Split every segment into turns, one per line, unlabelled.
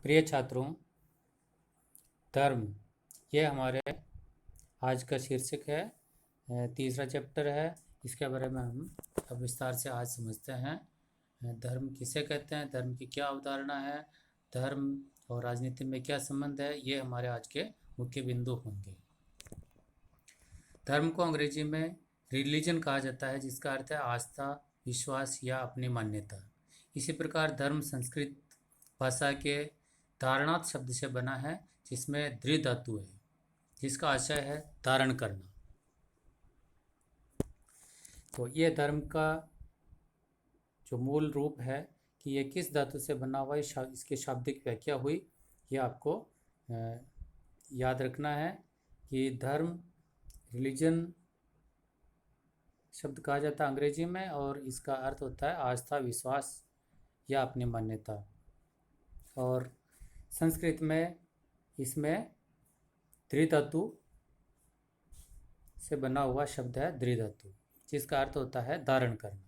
प्रिय छात्रों, धर्म ये हमारे आज का शीर्षक है। तीसरा चैप्टर है। इसके बारे में हम अब विस्तार से आज समझते हैं। धर्म किसे कहते हैं, धर्म की क्या अवधारणा है, धर्म और राजनीति में क्या संबंध है, ये हमारे आज के मुख्य बिंदु होंगे। धर्म को अंग्रेजी में रिलीजन कहा जाता है, जिसका अर्थ है आस्था, विश्वास या अपनी मान्यता। इसी प्रकार धर्म संस्कृत भाषा के धारणार्थ शब्द से बना है, जिसमें दृ धातु है, जिसका आशय है धारण करना। तो ये धर्म का जो मूल रूप है कि ये किस धातु से बना हुआ है, इसकी शाब्दिक व्याख्या हुई, ये आपको याद रखना है कि धर्म रिलीजन शब्द कहा जाता है अंग्रेजी में, और इसका अर्थ होता है आस्था, विश्वास या अपनी मान्यता। और संस्कृत में इसमें त्रिधातु से बना हुआ शब्द है द्विधातु, जिसका अर्थ होता है धारण करना।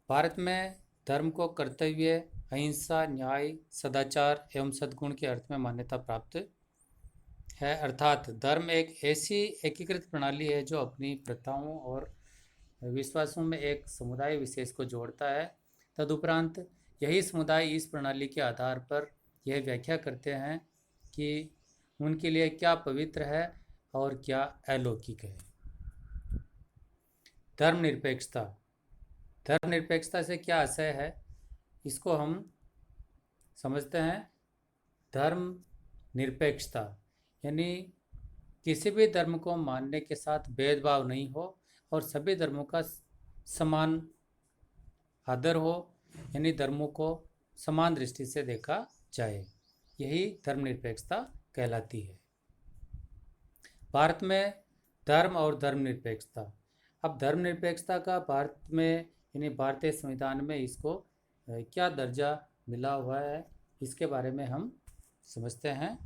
भारत में धर्म को कर्तव्य, अहिंसा, न्याय, सदाचार एवं सद्गुण के अर्थ में मान्यता प्राप्त है। अर्थात धर्म एक ऐसी एकीकृत प्रणाली है जो अपनी प्रथाओं और विश्वासों में एक समुदाय विशेष को जोड़ता है। तदुपरांत यही समुदाय इस प्रणाली के आधार पर यह व्याख्या करते हैं कि उनके लिए क्या पवित्र है और क्या अलौकिक है। धर्मनिरपेक्षता। धर्मनिरपेक्षता से क्या आशय है, इसको हम समझते हैं। धर्म निरपेक्षता यानी किसी भी धर्म को मानने के साथ भेदभाव नहीं हो और सभी धर्मों का समान आदर हो, यानी धर्मों को समान दृष्टि से देखा जाए, यही धर्मनिरपेक्षता कहलाती है। भारत में धर्म और धर्मनिरपेक्षता। अब धर्मनिरपेक्षता का भारत में यानी भारतीय संविधान में इसको क्या दर्जा मिला हुआ है, इसके बारे में हम समझते हैं।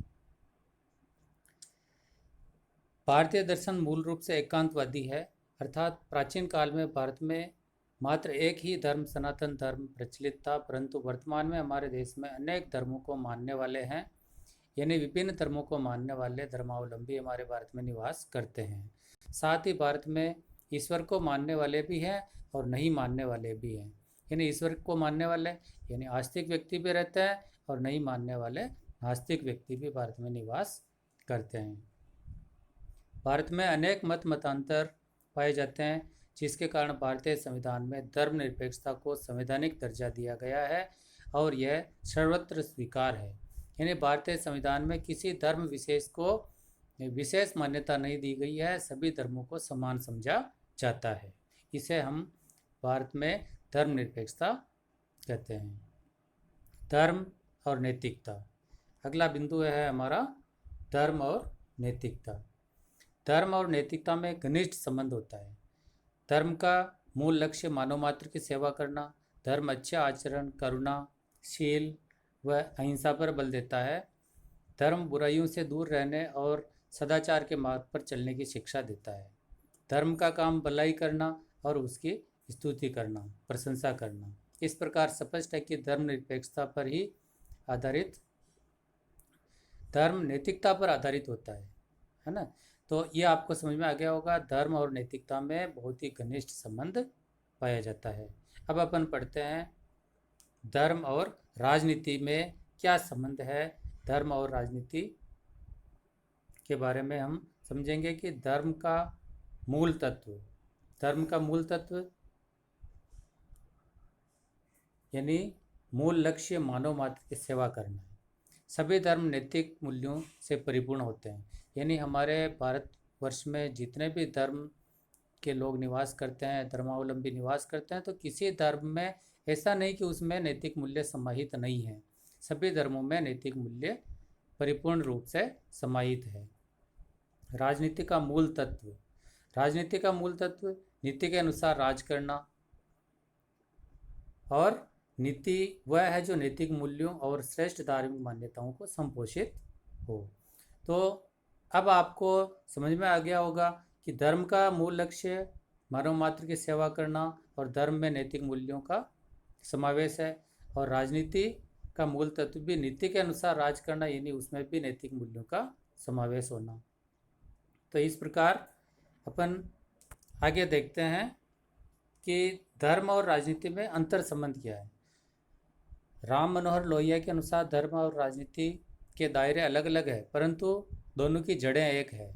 भारतीय दर्शन मूल रूप से एकांतवादी है, अर्थात प्राचीन काल में भारत में मात्र एक ही धर्म, सनातन धर्म प्रचलित था, परंतु वर्तमान में हमारे देश में अनेक धर्मों को मानने वाले हैं, यानी विभिन्न धर्मों को मानने वाले धर्मावलंबी हमारे भारत में निवास करते हैं। साथ ही भारत में ईश्वर को मानने वाले भी हैं और नहीं मानने वाले भी हैं, यानी ईश्वर को मानने वाले यानी आस्तिक व्यक्ति भी रहते हैं और नहीं मानने वाले नास्तिक व्यक्ति भी भारत में निवास करते हैं। भारत में अनेक मतांतर पाए जाते हैं, जिसके कारण भारतीय संविधान में धर्मनिरपेक्षता को संवैधानिक दर्जा दिया गया है और यह सर्वत्र स्वीकार है। यानी भारतीय संविधान में किसी धर्म विशेष को विशेष मान्यता नहीं दी गई है, सभी धर्मों को समान समझा जाता है। इसे हम भारत में धर्मनिरपेक्षता कहते हैं। धर्म और नैतिकता। अगला बिंदु है हमारा धर्म और नैतिकता। धर्म और नैतिकता में घनिष्ठ संबंध होता है। धर्म का मूल लक्ष्य मानव मात्र की सेवा करना। धर्म अच्छे आचरण, करुणा, शील व अहिंसा पर बल देता है। धर्म बुराइयों से दूर रहने और सदाचार के मार्ग पर चलने की शिक्षा देता है। धर्म का काम भलाई करना और उसकी स्तुति करना, प्रशंसा करना। इस प्रकार स्पष्ट है कि धर्मनिरपेक्षता पर ही आधारित धर्म नैतिकता पर आधारित होता है ना। तो ये आपको समझ में आ गया होगा, धर्म और नैतिकता में बहुत ही घनिष्ठ संबंध पाया जाता है। अब अपन पढ़ते हैं धर्म और राजनीति में क्या संबंध है। धर्म और राजनीति के बारे में हम समझेंगे कि धर्म का मूल तत्व यानी मूल लक्ष्य मानव मात्र की सेवा करना है। सभी धर्म नैतिक मूल्यों से परिपूर्ण होते हैं, यानी हमारे भारतवर्ष में जितने भी धर्म के लोग निवास करते हैं, धर्मावलंबी निवास करते हैं, तो किसी धर्म में ऐसा नहीं कि उसमें नैतिक मूल्य समाहित नहीं है। सभी धर्मों में नैतिक मूल्य परिपूर्ण रूप से समाहित है। राजनीति का मूल तत्व। राजनीति का मूल तत्व नीति के अनुसार राज करना, और नीति वह है जो नैतिक मूल्यों और श्रेष्ठ धार्मिक मान्यताओं को संपोषित हो। तो अब आपको समझ में आ गया होगा कि धर्म का मूल लक्ष्य मानव मात्र की सेवा करना और धर्म में नैतिक मूल्यों का समावेश है, और राजनीति का मूल तत्व भी नीति के अनुसार राज करना, यानी उसमें भी नैतिक मूल्यों का समावेश होना। तो इस प्रकार अपन आगे देखते हैं कि धर्म और राजनीति में अंतर संबंध क्या है। राम मनोहर लोहिया के अनुसार धर्म और राजनीति के दायरे अलग अलग है, परंतु दोनों की जड़ें एक है।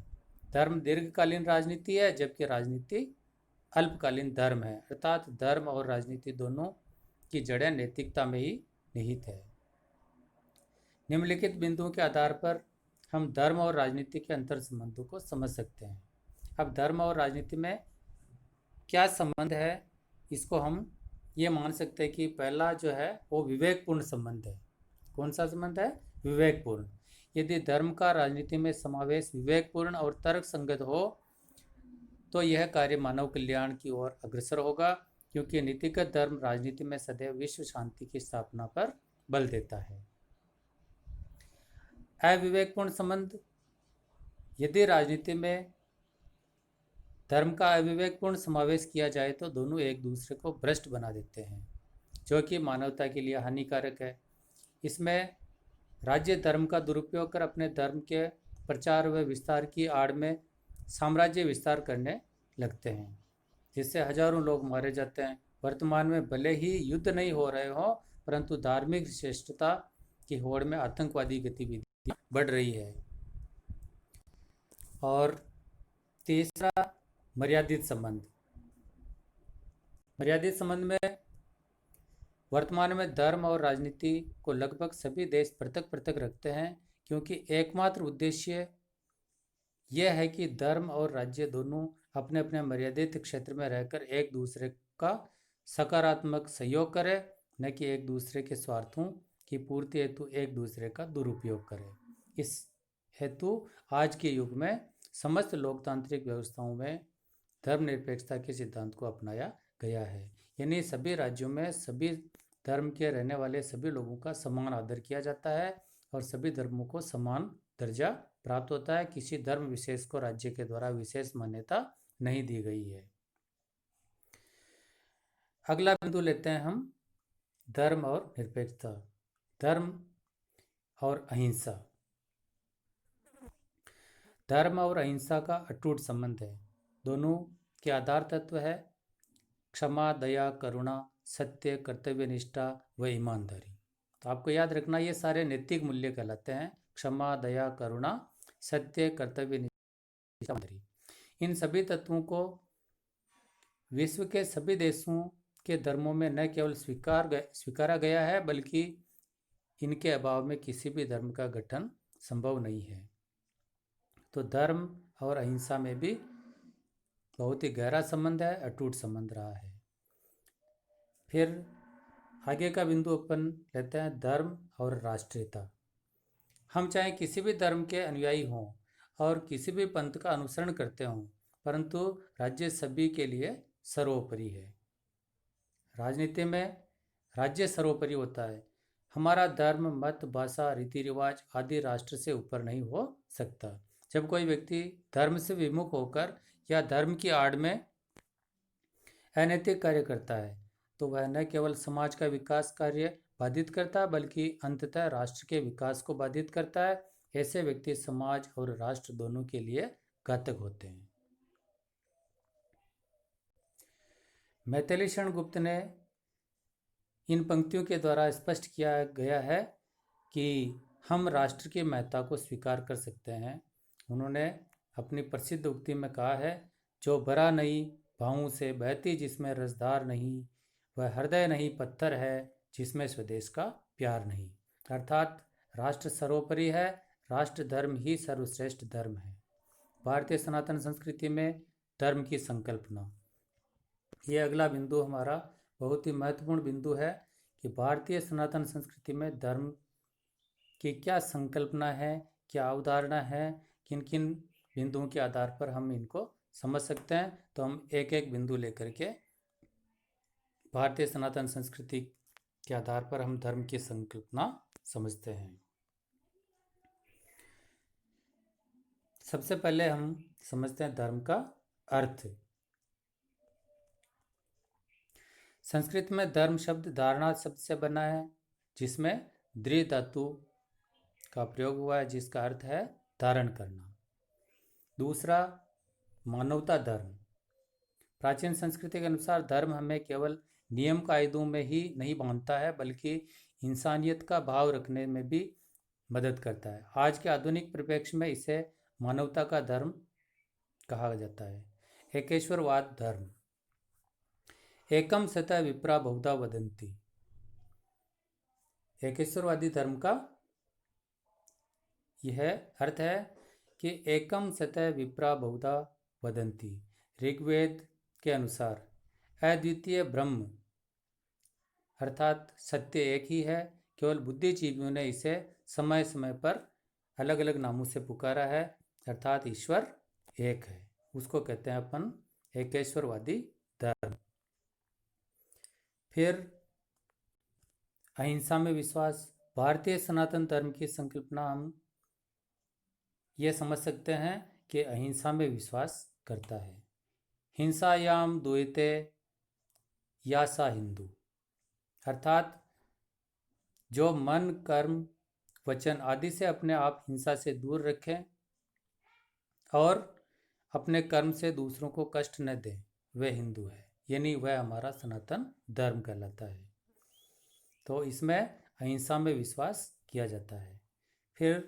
धर्म दीर्घकालीन राजनीति है, जबकि राजनीति अल्पकालीन धर्म है। अर्थात धर्म और राजनीति दोनों की जड़ें नैतिकता में ही निहित है। निम्नलिखित बिंदुओं के आधार पर हम धर्म और राजनीति के अंतर संबंधों को समझ सकते हैं। अब धर्म और राजनीति में क्या संबंध है, इसको हम ये मान सकते हैं कि पहला जो है वो विवेकपूर्ण संबंध है। कौन सा संबंध है? विवेकपूर्ण। यदि धर्म का राजनीति में समावेश विवेकपूर्ण और तर्क संगत हो तो यह कार्य मानव कल्याण की ओर अग्रसर होगा, क्योंकि नीतिगत धर्म राजनीति में सदैव विश्व शांति की स्थापना पर बल देता है। अविवेकपूर्ण संबंध। यदि राजनीति में धर्म का अविवेकपूर्ण समावेश किया जाए तो दोनों एक दूसरे को भ्रष्ट बना देते हैं, जो कि मानवता के लिए हानिकारक है। इसमें राज्य धर्म का दुरुपयोग कर अपने धर्म के प्रचार व विस्तार की आड़ में साम्राज्य विस्तार करने लगते हैं, जिससे हजारों लोग मारे जाते हैं। वर्तमान में भले ही युद्ध नहीं हो रहे हो, परंतु धार्मिक श्रेष्ठता की होड़ में आतंकवादी गतिविधि बढ़ रही है। और तीसरा, मर्यादित संबंध। मर्यादित संबंध में वर्तमान में धर्म और राजनीति को लगभग सभी देश पृथक पृथक रखते हैं, क्योंकि एकमात्र उद्देश्य यह है कि धर्म और राज्य दोनों अपने अपने मर्यादित क्षेत्र में रहकर एक दूसरे का सकारात्मक सहयोग करें, न कि एक दूसरे के स्वार्थों की पूर्ति हेतु एक दूसरे का दुरुपयोग करें। इस हेतु आज के युग में समस्त लोकतांत्रिक व्यवस्थाओं में धर्मनिरपेक्षता के सिद्धांत को अपनाया गया है, यानी सभी राज्यों में सभी धर्म के रहने वाले सभी लोगों का समान आदर किया जाता है और सभी धर्मों को समान दर्जा प्राप्त होता है। किसी धर्म विशेष को राज्य के द्वारा विशेष मान्यता नहीं दी गई है। अगला बिंदु लेते हैं हम, धर्म और निरपेक्षता। धर्म और अहिंसा। धर्म और अहिंसा का अटूट संबंध है। दोनों के आधार तत्व है क्षमा, दया, करुणा, सत्य, कर्तव्य निष्ठा व ईमानदारी। तो आपको याद रखना, ये सारे नैतिक मूल्य कहलाते हैं। क्षमा, दया, करुणा, सत्य, कर्तव्य निष्ठा, ईमानदारी। इन सभी तत्वों को विश्व के सभी देशों के धर्मों में न केवल स्वीकारा गया है, बल्कि इनके अभाव में किसी भी धर्म का गठन संभव नहीं है। तो धर्म और अहिंसा में भी बहुत ही गहरा संबंध है, अटूट संबंध रहा है। फिर आगे का बिंदु अपन लेते हैं, धर्म और राष्ट्रीयता। हम चाहे किसी भी धर्म के अनुयायी हों और किसी भी पंथ का अनुसरण करते हों, परंतु राज्य सभी के लिए सर्वोपरि है। राजनीति में राज्य सर्वोपरि होता है। हमारा धर्म, मत, भाषा, रीति रिवाज आदि राष्ट्र से ऊपर नहीं हो सकता। जब कोई व्यक्ति धर्म से विमुख होकर या धर्म की आड़ में अनैतिक कार्य करता है तो वह न केवल समाज का विकास कार्य बाधित करता है, बल्कि अंततः राष्ट्र के विकास को बाधित करता है। ऐसे व्यक्ति समाज और राष्ट्र दोनों के लिए घातक होते हैं। मैथिली शरण गुप्त ने इन पंक्तियों के द्वारा स्पष्ट किया गया है कि हम राष्ट्र की महत्ता को स्वीकार कर सकते हैं। उन्होंने अपनी प्रसिद्ध उक्ति में कहा है, जो भरा नहीं भावों से बहती जिसमें रसधार नहीं, वह हृदय नहीं पत्थर है जिसमें स्वदेश का प्यार नहीं। अर्थात राष्ट्र सर्वोपरि है, राष्ट्र धर्म ही सर्वश्रेष्ठ धर्म है। भारतीय सनातन संस्कृति में धर्म की संकल्पना, ये अगला बिंदु हमारा बहुत ही महत्वपूर्ण बिंदु है कि भारतीय सनातन संस्कृति में धर्म की क्या संकल्पना है, क्या अवधारणा है, किन किन बिंदुओं के आधार पर हम इनको समझ सकते हैं। तो हम एक एक बिंदु लेकर के भारतीय सनातन संस्कृति के आधार पर हम धर्म की संकल्पना समझते हैं। सबसे पहले हम समझते हैं धर्म का अर्थ। संस्कृत में धर्म शब्द धारणा शब्द से बना है, जिसमें द्रि धातु का प्रयोग हुआ है जिसका अर्थ है धारण करना। दूसरा, मानवता धर्म। प्राचीन संस्कृति के अनुसार धर्म हमें केवल नियम कायदों में ही नहीं बांधता है बल्कि इंसानियत का भाव रखने में भी मदद करता है। आज के आधुनिक परिप्रेक्ष्य में इसे मानवता का धर्म कहा जाता है। एकेश्वरवाद धर्म। एकम सतः विप्रा बहुधा वदन्ति। एकेश्वरवादी धर्म का यह अर्थ है कि एकम सतः विप्रा बहुधा वदन्ति। ऋग्वेद के अनुसार अद्वितीय ब्रह्म अर्थात सत्य एक ही है, केवल बुद्धिजीवियों ने इसे समय समय पर अलग अलग नामों से पुकारा है, अर्थात ईश्वर एक है। उसको कहते हैं अपन एकेश्वरवादी धर्म। फिर अहिंसा में विश्वास। भारतीय सनातन धर्म की संकल्पना हम ये समझ सकते हैं कि अहिंसा में विश्वास करता है। हिंसायाम द्वैते यासा हिंदू, अर्थात जो मन कर्म वचन आदि से अपने आप हिंसा से दूर रखें और अपने कर्म से दूसरों को कष्ट न दें, वह हिंदू है, यानी वह हमारा सनातन धर्म कहलाता है। तो इसमें अहिंसा में विश्वास किया जाता है। फिर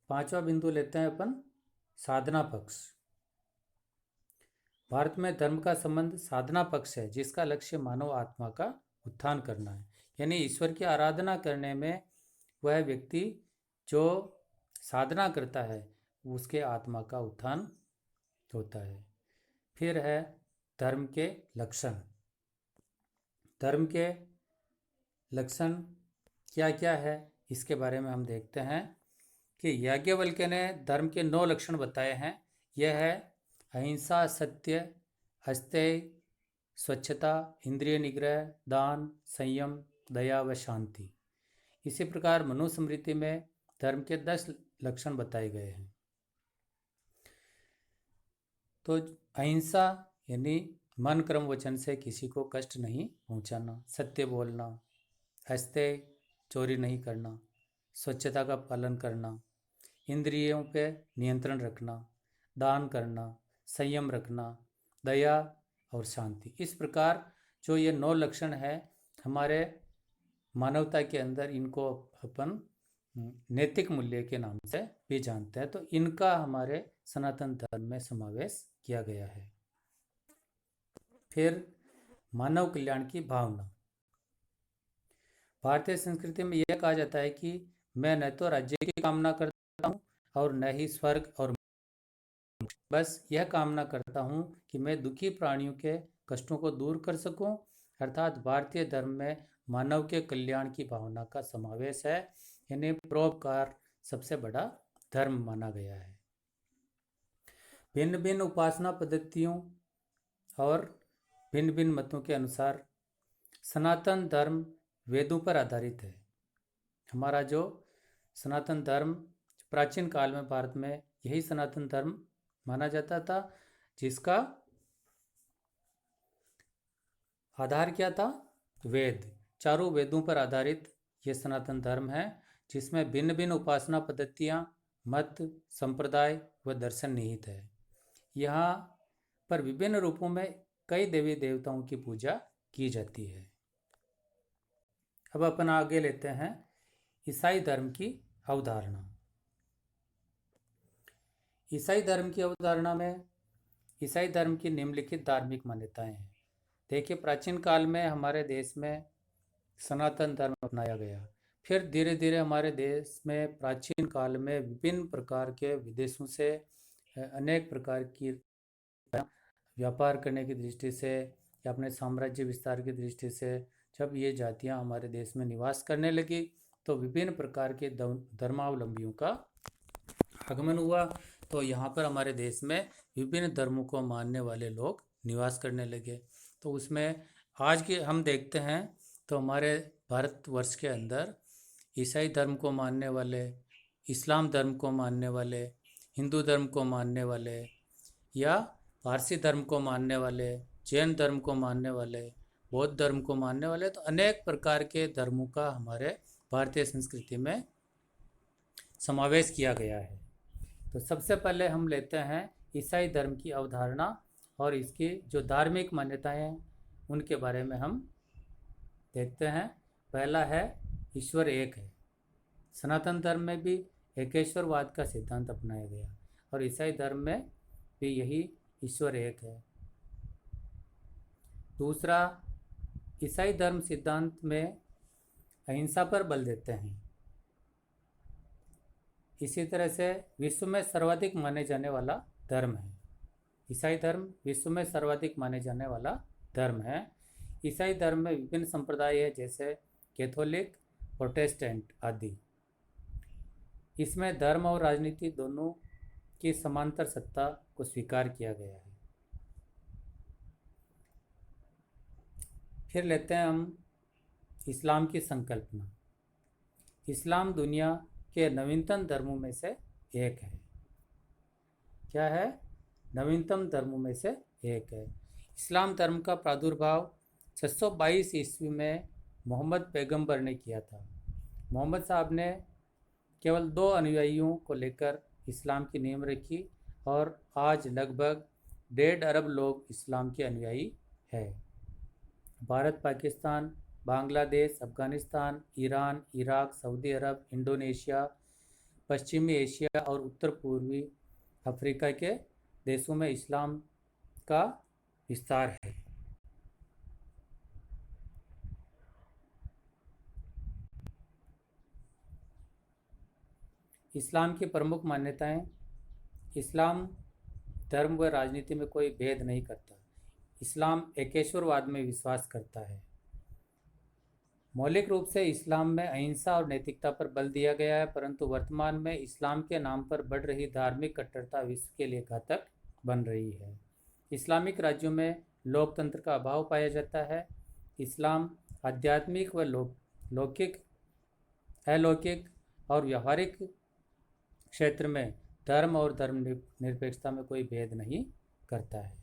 पांचवा बिंदु लेते हैं अपन साधना पक्ष। भारत में धर्म का संबंध साधना पक्ष है जिसका लक्ष्य मानव आत्मा का उत्थान करना है, यानी ईश्वर की आराधना करने में वह व्यक्ति जो साधना करता है उसके आत्मा का उत्थान होता है। फिर है धर्म के लक्षण। धर्म के लक्षण क्या क्या है इसके बारे में हम देखते हैं कि याज्ञवल्क्य ने धर्म के 9 लक्षण बताए हैं। यह है अहिंसा, सत्य, अस्तेय, स्वच्छता, इंद्रिय निग्रह, दान, संयम, दया व शांति। इसी प्रकार मनुस्मृति में धर्म के 10 लक्षण बताए गए हैं। तो अहिंसा यानी मन कर्म वचन से किसी को कष्ट नहीं पहुंचाना, सत्य बोलना, अस्तेय चोरी नहीं करना, स्वच्छता का पालन करना, इंद्रियों पे नियंत्रण रखना, दान करना, संयम रखना, दया और शांति। इस प्रकार जो ये 9 लक्षण है हमारे मानवता के अंदर, इनको अपन नैतिक मूल्य के नाम से भी जानते हैं। तो इनका हमारे सनातन धर्म में समावेश किया गया है। फिर मानव कल्याण की भावना। भारतीय संस्कृति में यह कहा जाता है कि मैं न तो राज्य की कामना करता हूँ और न ही स्वर्ग और बस यह कामना करता हूँ कि मैं दुखी प्राणियों के कष्टों को दूर कर सकूं। अर्थात भारतीय धर्म में मानव के कल्याण की भावना का समावेश है, यानी परोपकार सबसे बड़ा धर्म माना गया है। भिन्न भिन्न उपासना पद्धतियों और भिन्न भिन्न मतों के अनुसार सनातन धर्म वेदों पर आधारित है। हमारा जो सनातन धर्म प्राचीन काल में भारत में यही सनातन धर्म माना जाता था, जिसका आधार क्या था? वेद। चारों वेदों पर आधारित ये सनातन धर्म है, जिसमें भिन्न भिन्न उपासना पद्धतियाँ, मत, संप्रदाय व दर्शन निहित है। यहाँ पर विभिन्न रूपों में कई देवी देवताओं की पूजा की जाती है। अब अपन आगे लेते हैं ईसाई धर्म की अवधारणा। ईसाई धर्म की अवधारणा में ईसाई धर्म की निम्नलिखित धार्मिक मान्यताएं हैं। देखिए, प्राचीन काल में हमारे देश में सनातन धर्म अपनाया गया। फिर धीरे धीरे हमारे देश में प्राचीन काल में विभिन्न प्रकार के विदेशों से अनेक प्रकार की व्यापार करने की दृष्टि से या अपने साम्राज्य विस्तार की दृष्टि से जब ये जातियां हमारे देश में निवास करने लगी तो विभिन्न प्रकार के धर्मावलंबियों का आगमन हुआ। तो यहाँ पर हमारे देश में विभिन्न धर्मों को मानने वाले लोग निवास करने लगे। तो उसमें आज के हम देखते हैं तो हमारे भारतवर्ष के अंदर ईसाई धर्म को मानने वाले, इस्लाम धर्म को मानने वाले, हिंदू धर्म को मानने वाले या पारसी धर्म को मानने वाले, जैन धर्म को मानने वाले, बौद्ध धर्म को मानने वाले, तो अनेक प्रकार के धर्मों का हमारे भारतीय संस्कृति में समावेश किया गया है। तो सबसे पहले हम लेते हैं ईसाई धर्म की अवधारणा और इसकी जो धार्मिक मान्यताएं हैं उनके बारे में हम देखते हैं। पहला है ईश्वर एक है। सनातन धर्म में भी एकेश्वरवाद का सिद्धांत अपनाया गया और ईसाई धर्म में भी यही ईश्वर एक है। दूसरा, ईसाई धर्म सिद्धांत में अहिंसा पर बल देते हैं। इसी तरह से विश्व में सर्वाधिक माने जाने वाला धर्म है। ईसाई धर्म विश्व में सर्वाधिक माने जाने वाला धर्म है। ईसाई धर्म में विभिन्न संप्रदाय है, जैसे कैथोलिक, प्रोटेस्टेंट आदि। इसमें धर्म और राजनीति दोनों की समांतर सत्ता को स्वीकार किया गया है। फिर लेते हैं हम इस्लाम की संकल्पना। इस्लाम दुनिया के नवीनतम धर्मों में से एक है। क्या है? नवीनतम धर्मों में से एक है। इस्लाम धर्म का प्रादुर्भाव 622 ईस्वी में मोहम्मद पैगंबर ने किया था। मोहम्मद साहब ने केवल 2 अनुयायियों को लेकर इस्लाम की नींव रखी और आज लगभग 1.5 अरब लोग इस्लाम के अनुयायी हैं। Bharat, Pakistan, Bangladesh, Afghanistan, Iran, Iraq, Saudi Arab, Indonesia, पश्चिमी एशिया और उत्तर पूर्वी अफ्रीका के देशों में इस्लाम का विस्तार है। इस्लाम की प्रमुख मान्यताएं। इस्लाम धर्म व राजनीति में कोई भेद नहीं करता। इस्लाम एकेश्वरवाद में विश्वास करता है। मौलिक रूप से इस्लाम में अहिंसा और नैतिकता पर बल दिया गया है, परंतु वर्तमान में इस्लाम के नाम पर बढ़ रही धार्मिक कट्टरता विश्व के लिए घातक बन रही है। इस्लामिक राज्यों में लोकतंत्र का अभाव पाया जाता है। इस्लाम आध्यात्मिक व लौकिक, अलौकिक और व्यावहारिक क्षेत्र में धर्म और धर्म निरपेक्षता में कोई भेद नहीं करता है।